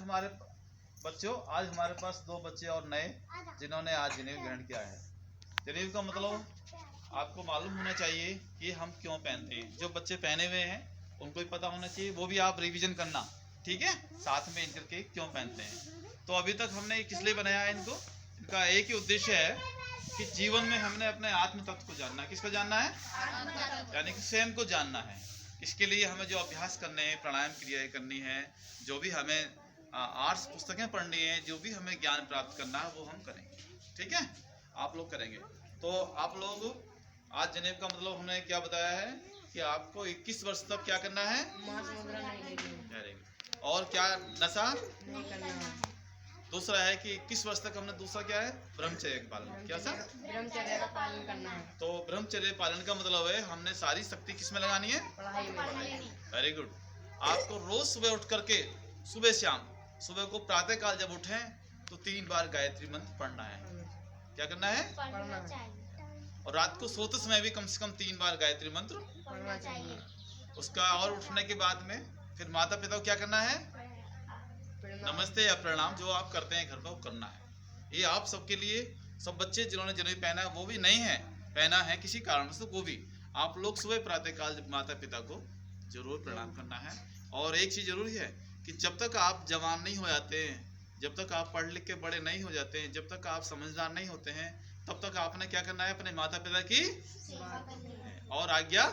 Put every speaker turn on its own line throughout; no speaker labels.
हमारे बच्चों, आज हमारे पास 2 बच्चे और नए जिन्होंने आज जनेऊ ग्रहण किया है। जनेऊ का मतलब आपको मालूम होना चाहिए कि हम क्यों पहनते हैं। जो बच्चे पहने हुए हैं उनको भी पता होना चाहिए, वो भी आप रिवीजन करना, ठीक है, साथ में इनकर के क्यों पहनते हैं। तो अभी तक हमने किस लिए बनाया है इनको, इनका एक ही उद्देश्य है कि जीवन में हमने अपने आत्म तत्व को जानना है। किसको जानना है? यानी कि स्वयं को जानना है। इसके लिए हमें जो अभ्यास करने हैं, प्राणायाम क्रियाएं करनी है, जो भी हमें आर्ट्स पुस्तकें पढ़नी है, जो भी हमें ज्ञान प्राप्त करना है वो हम करेंगे, ठीक है, आप लोग करेंगे। तो आप लोग आज जनेऊ का मतलब हमने क्या बताया है कि आपको 21 वर्ष तक क्या करना है, और क्या नशा नहीं करना। दूसरा है कि 21 वर्ष तक हमने दूसरा क्या है, ब्रह्मचर्य का पालन। क्या सर?
ब्रह्मचर्य का पालन करना है।
तो ब्रह्मचर्य पालन का मतलब है हमने सारी शक्ति किस में लगानी है,
पढ़ाई में।
Very good. आपको रोज सुबह उठ करके, सुबह शाम, सुबह को प्रातः काल जब उठें तो 3 बार गायत्री मंत्र पढ़ना है। क्या करना है?
पढ़ना चाहिए।
और रात को सोते समय भी कम से कम 3 बार गायत्री मंत्र
पढ़ना चाहिए।
उसका और उठने के बाद में फिर माता पिता को क्या करना है, नमस्ते या प्रणाम जो आप करते हैं घर पर वो करना है। ये आप सबके लिए, सब बच्चे जिन्होंने जनेऊ पहना है, वो भी नहीं है पहना है किसी कारण से, वो भी आप लोग सुबह प्रातः काल माता पिता को जरूर प्रणाम करना है। और एक चीज जरूरी है कि जब तक आप जवान नहीं हो जाते हैं, जब तक आप पढ़ लिख के बड़े नहीं हो जाते हैं, जब तक आप समझदार नहीं होते हैं, तब तक आपने क्या करना है, अपने माता पिता की और आज्ञा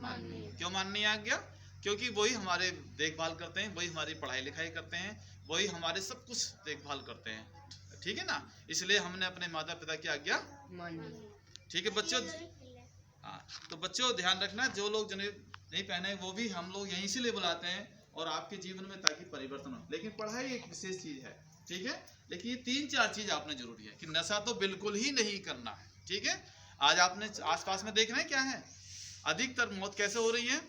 माननी। क्यों माननी है आज्ञा? क्योंकि वही हमारे देखभाल करते हैं, वही हमारी पढ़ाई लिखाई करते हैं, वही हमारे सब कुछ देखभाल करते हैं, ठीक है ना। इसलिए हमने अपने माता पिता की आज्ञा माननी, ठीक है बच्चों। हाँ, तो बच्चों ध्यान रखना, जो लोग जनेऊ नहीं पहने वो भी हम लोग यहीं से ले बुलाते हैं और आपके जीवन में ताकि परिवर्तन हो। लेकिन पढ़ाई एक विशेष चीज है, ठीक है, लेकिन ये 3-4 चीज आपने जरूरी है कि नशा तो बिल्कुल ही नहीं करना है, ठीक है। आज आपने आसपास में देखना है क्या है, अधिकतर मौत कैसे हो रही है,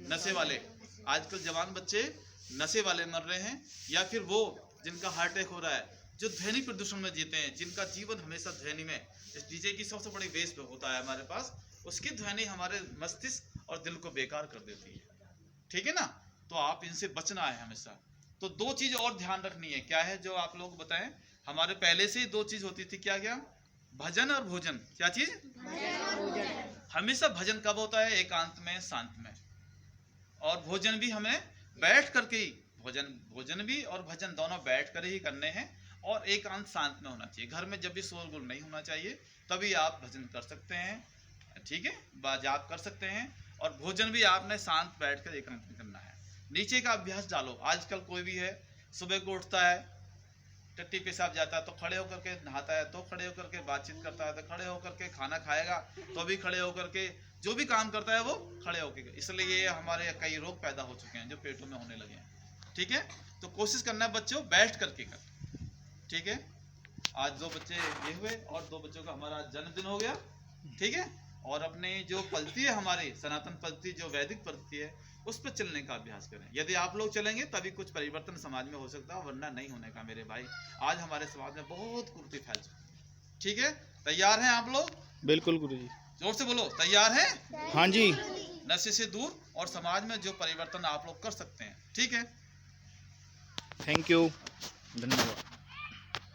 नशे वाले। आजकल जवान बच्चे नशे वाले मर रहे हैं, या फिर वो जिनका हार्ट अटैक हो रहा है, जो ध्वनि प्रदूषण में जीते हैं, जिनका जीवन हमेशा ध्वनि में, इस डीजे की सबसे बड़ी बेस पे होता है हमारे पास, उसकी ध्वनि हमारे मस्तिष्क और दिल को बेकार कर देती है, ठीक है ना। तो आप इनसे बचना है हमेशा। तो 2 चीज और ध्यान रखनी है, क्या है जो आप लोग बताएं। हमारे पहले से ही 2 चीज होती थी, क्या क्या, भजन और भोजन। क्या चीज? हमेशा भजन कब होता है, एकांत में, शांत में। और भोजन भी हमें बैठ करके ही, भोजन भी और भजन दोनों बैठ कर ही करने हैं, और एकांत शांत में होना चाहिए। घर में जब भी शोरगुल नहीं होना चाहिए, तभी आप भजन कर सकते हैं, ठीक है, जाप कर सकते हैं। और भोजन भी आपने शांत बैठ कर एकांत में करना है। नीचे का अभ्यास डालो। आजकल कोई भी है, सुबह को उठता है, टट्टी पेशाब जाता है तो खड़े होकर के नहाता है, तो खड़े होकर के बातचीत करता है, तो खड़े होकर के खाना खाएगा, तो भी खड़े होकर के जो भी काम करता है वो खड़े होकर। इसलिए ये हमारे कई रोग पैदा हो चुके हैं जो पेटों में होने लगे हैं, ठीक है। तो कोशिश करना है बच्चों बैठ करके कर, ठीक है। आज 2 बच्चे ये हुए और 2 बच्चों का हमारा जन्मदिन हो गया, ठीक है। और अपने जो पद्धति है, हमारी सनातन पद्धति जो वैदिक पद्धति है, उस पर चलने का अभ्यास करें। यदि आप लोग चलेंगे तभी कुछ परिवर्तन समाज में हो सकता है, वरना नहीं होने का मेरे भाई। आज हमारे समाज में बहुत कुरीति फैल चुकी है, ठीक है। तैयार हैं आप लोग?
बिल्कुल गुरुजी।
जोर से बोलो, तैयार हैं?
हाँ जी।
नशे से दूर और समाज में जो परिवर्तन आप लोग कर सकते हैं, ठीक है।
थैंक यू, धन्यवाद।